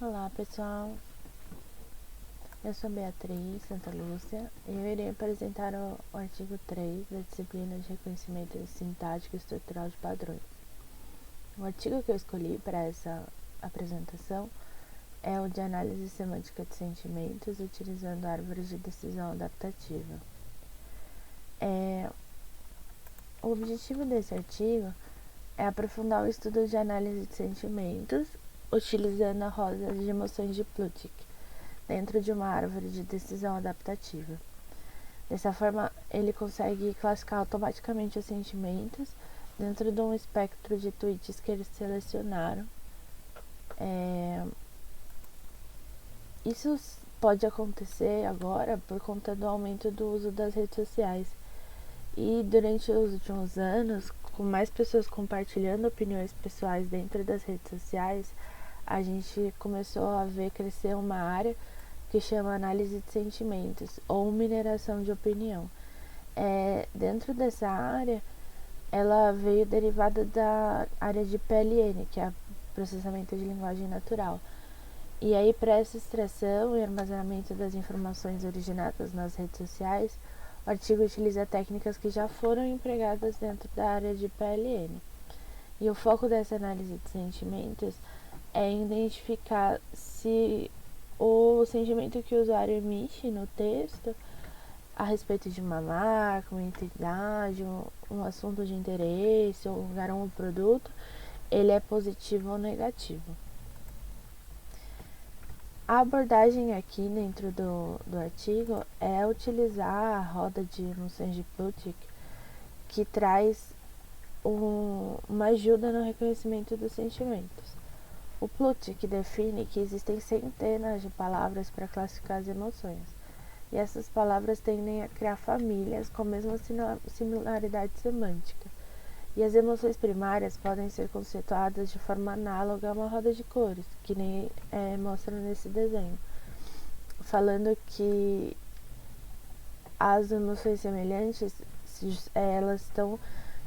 Olá pessoal, eu sou Beatriz Santa Lúcia e eu irei apresentar o artigo 3 da disciplina de reconhecimento sintático e estrutural de padrões. O artigo que eu escolhi para essa apresentação é o de análise semântica de sentimentos utilizando árvores de decisão adaptativa. O objetivo desse artigo é aprofundar o estudo de análise de sentimentos utilizando a roda de emoções de Plutchik dentro de uma árvore de decisão adaptativa. Dessa forma, ele consegue classificar automaticamente os sentimentos dentro de um espectro de tweets que eles selecionaram. Isso pode acontecer agora por conta do aumento do uso das redes sociais. E durante os últimos anos, com mais pessoas compartilhando opiniões pessoais dentro das redes sociais, a gente começou a ver crescer uma área que chama análise de sentimentos ou mineração de opinião. Dentro dessa área, ela veio derivada da área de PLN, que é processamento de linguagem natural. E aí, para essa extração e armazenamento das informações originadas nas redes sociais, o artigo utiliza técnicas que já foram empregadas dentro da área de PLN. E o foco dessa análise de sentimentos é identificar se o sentimento que o usuário emite no texto a respeito de uma marca, uma entidade, um assunto de interesse, um lugar ou um produto, ele é positivo ou negativo. A abordagem aqui dentro do artigo é utilizar a roda de emoções de Plutchik, que traz uma ajuda no reconhecimento dos sentimentos. O Plutchik define que existem centenas de palavras para classificar as emoções, e essas palavras tendem a criar famílias com a mesma similaridade semântica. E as emoções primárias podem ser conceituadas de forma análoga a uma roda de cores, que nem mostra nesse desenho, falando que as emoções semelhantes, elas estão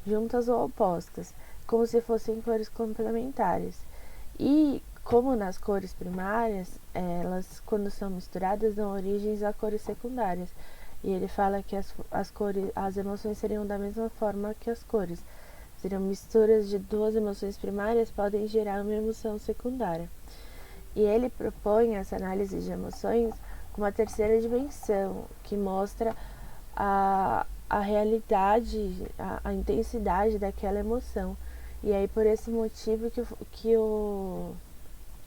juntas ou opostas, como se fossem cores complementares. E como nas cores primárias, elas, quando são misturadas, dão origem a cores secundárias. E ele fala que as emoções seriam da mesma forma que as cores. Seriam misturas de duas emoções primárias podem gerar uma emoção secundária. E ele propõe essa análise de emoções com uma terceira dimensão, que mostra a realidade, a intensidade daquela emoção. E aí, por esse motivo que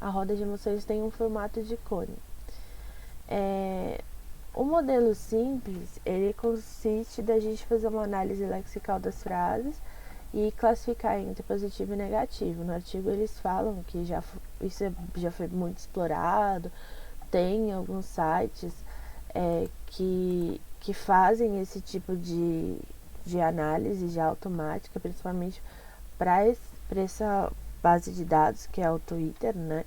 a roda de emoções tem um formato de cone. O modelo simples, ele consiste da gente fazer uma análise lexical das frases e classificar entre positivo e negativo. No artigo eles falam que isso já foi muito explorado, tem alguns sites que fazem esse tipo de análise já automática, principalmente para essa base de dados que é o Twitter, né?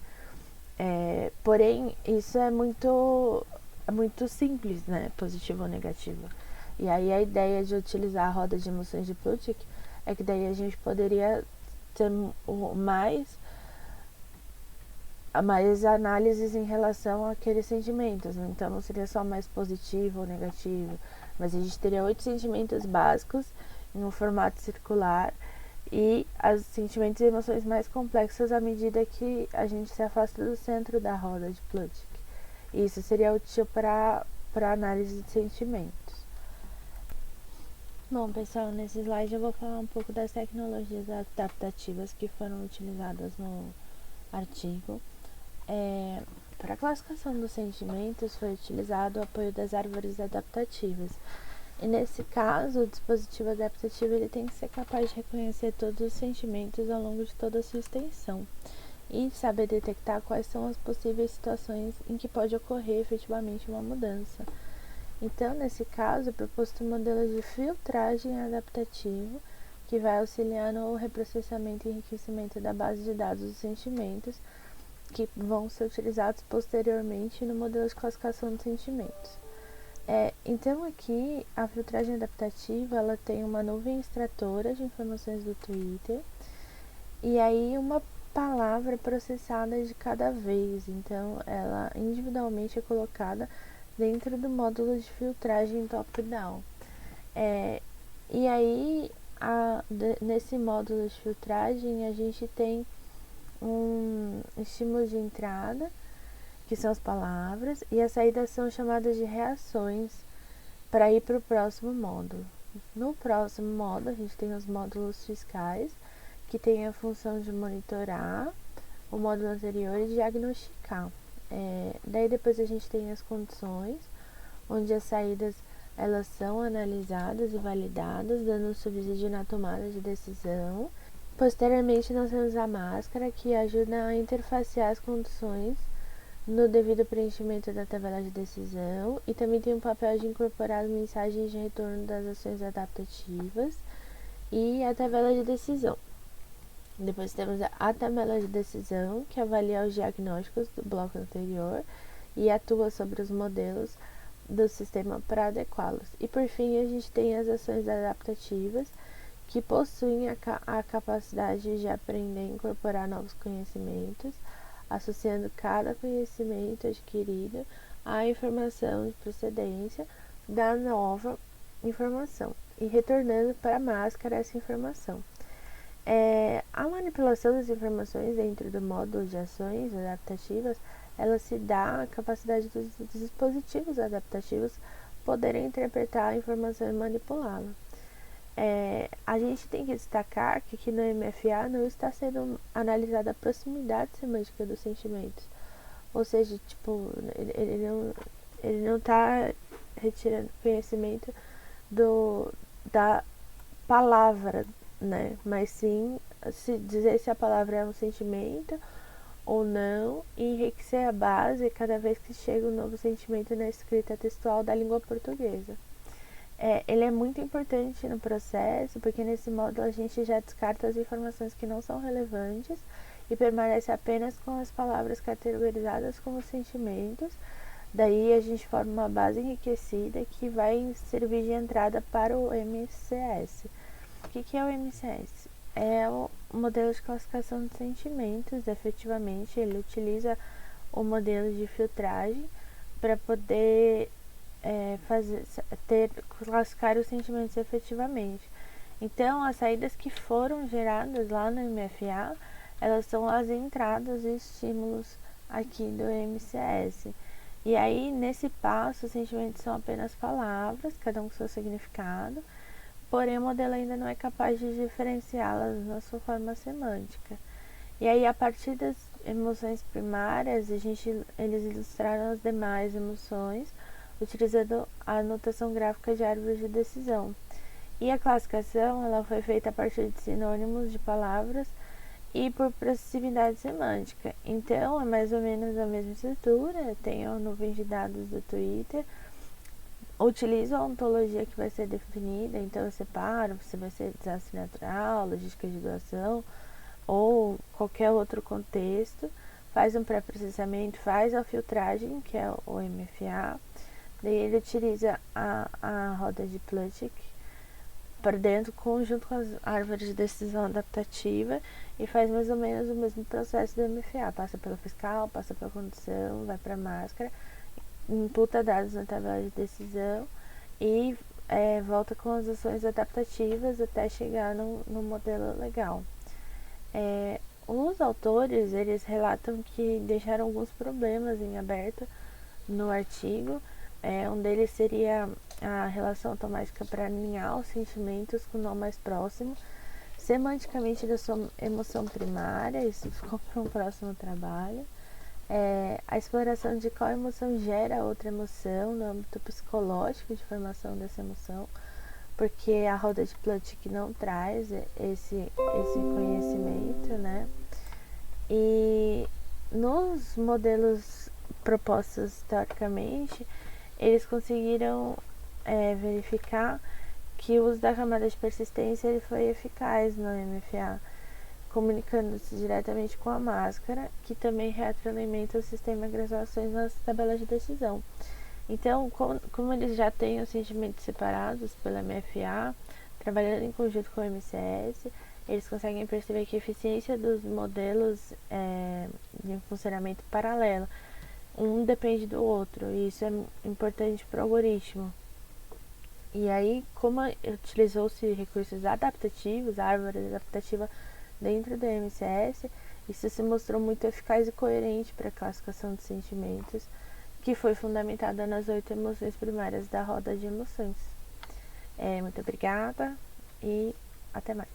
Porém, isso é muito simples, né? Positivo ou negativo. E aí a ideia de utilizar a roda de emoções de Plutchik é que daí a gente poderia ter mais análises em relação àqueles sentimentos. Então não seria só mais positivo ou negativo, mas a gente teria 8 sentimentos básicos em um formato circular e os sentimentos e emoções mais complexas à medida que a gente se afasta do centro da roda de Plutchik. Isso seria útil para análise de sentimentos. Bom, pessoal, nesse slide eu vou falar um pouco das tecnologias adaptativas que foram utilizadas no artigo. Para a classificação dos sentimentos foi utilizado o apoio das árvores adaptativas. E nesse caso, o dispositivo adaptativo ele tem que ser capaz de reconhecer todos os sentimentos ao longo de toda a sua extensão e saber detectar quais são as possíveis situações em que pode ocorrer efetivamente uma mudança. Então, nesse caso, é proposto um modelo de filtragem adaptativo que vai auxiliar no reprocessamento e enriquecimento da base de dados dos sentimentos que vão ser utilizados posteriormente no modelo de classificação de sentimentos. Então aqui a filtragem adaptativa ela tem uma nuvem extratora de informações do Twitter e aí uma palavra processada de cada vez. Então, ela individualmente é colocada dentro do módulo de filtragem top-down. E aí, nesse módulo de filtragem, a gente tem um estímulo de entrada, que são as palavras, e as saídas são chamadas de reações para ir para o próximo módulo. No próximo módulo, a gente tem os módulos fiscais, que tem a função de monitorar o módulo anterior e diagnosticar. Daí depois a gente tem as condições, onde as saídas elas são analisadas e validadas, dando subsídio na tomada de decisão. Posteriormente, nós temos a máscara, que ajuda a interfacear as condições no devido preenchimento da tabela de decisão, e também tem o papel de incorporar as mensagens de retorno das ações adaptativas e a tabela de decisão. Depois temos a tabela de decisão, que avalia os diagnósticos do bloco anterior e atua sobre os modelos do sistema para adequá-los. E por fim, a gente tem as ações adaptativas, que possuem a capacidade de aprender e incorporar novos conhecimentos, associando cada conhecimento adquirido à informação de procedência da nova informação e retornando para a máscara essa informação. A manipulação das informações dentro do módulo de ações adaptativas, ela se dá à capacidade dos dispositivos adaptativos poderem interpretar a informação e manipulá-la. A gente tem que destacar que aqui no MFA não está sendo analisada a proximidade semântica dos sentimentos, ou seja, tipo, ele não está retirando conhecimento da palavra, né? Mas sim se dizer se a palavra é um sentimento ou não, e enriquecer a base cada vez que chega um novo sentimento na escrita textual da língua portuguesa. Ele é muito importante no processo, porque nesse módulo a gente já descarta as informações que não são relevantes e permanece apenas com as palavras categorizadas como sentimentos. Daí a gente forma uma base enriquecida que vai servir de entrada para o MCS. O que é o MCS? É o modelo de classificação de sentimentos. Efetivamente, ele utiliza o modelo de filtragem para poder classificar os sentimentos efetivamente. Então, as saídas que foram geradas lá no MFA, elas são as entradas e estímulos aqui do MCS. E aí, nesse passo, os sentimentos são apenas palavras, cada um com seu significado, porém o modelo ainda não é capaz de diferenciá-las na sua forma semântica. E aí, a partir das emoções primárias, eles ilustraram as demais emoções, utilizando a notação gráfica de árvore de decisão. E a classificação ela foi feita a partir de sinônimos de palavras e por proximidade semântica. Então, é mais ou menos a mesma estrutura. Tem a nuvem de dados do Twitter, utilizo a ontologia que vai ser definida, então eu separo se vai ser desastre natural, logística de doação ou qualquer outro contexto, faz um pré-processamento, faz a filtragem, que é o MFA. Daí ele utiliza a roda de Plutchik para dentro, junto com as árvores de decisão adaptativa, e faz mais ou menos o mesmo processo do MFA. Passa pelo fiscal, passa pela condição, vai para a máscara, imputa dados na tabela de decisão e volta com as ações adaptativas até chegar no modelo legal. Os autores, eles relatam que deixaram alguns problemas em aberto no artigo. Um deles seria a relação automática para alinhar os sentimentos com o nó mais próximo, semanticamente da sua emoção primária. Isso ficou para um próximo trabalho. A exploração de qual emoção gera outra emoção no âmbito psicológico de formação dessa emoção, porque a roda de Plutchik não traz esse conhecimento, né? E nos modelos propostos teoricamente, eles conseguiram verificar que o uso da camada de persistência ele foi eficaz no MFA, comunicando-se diretamente com a máscara, que também retroalimenta o sistema de graduações nas tabelas de decisão. Então, como eles já têm os sentimentos separados pela MFA, trabalhando em conjunto com o MCS, eles conseguem perceber que a eficiência dos modelos de funcionamento paralelo, um depende do outro, e isso é importante para o algoritmo. E aí, como utilizou-se recursos adaptativos, a árvore adaptativa dentro do MCS, isso se mostrou muito eficaz e coerente para a classificação de sentimentos, que foi fundamentada nas 8 emoções primárias da roda de emoções. Muito obrigada e até mais.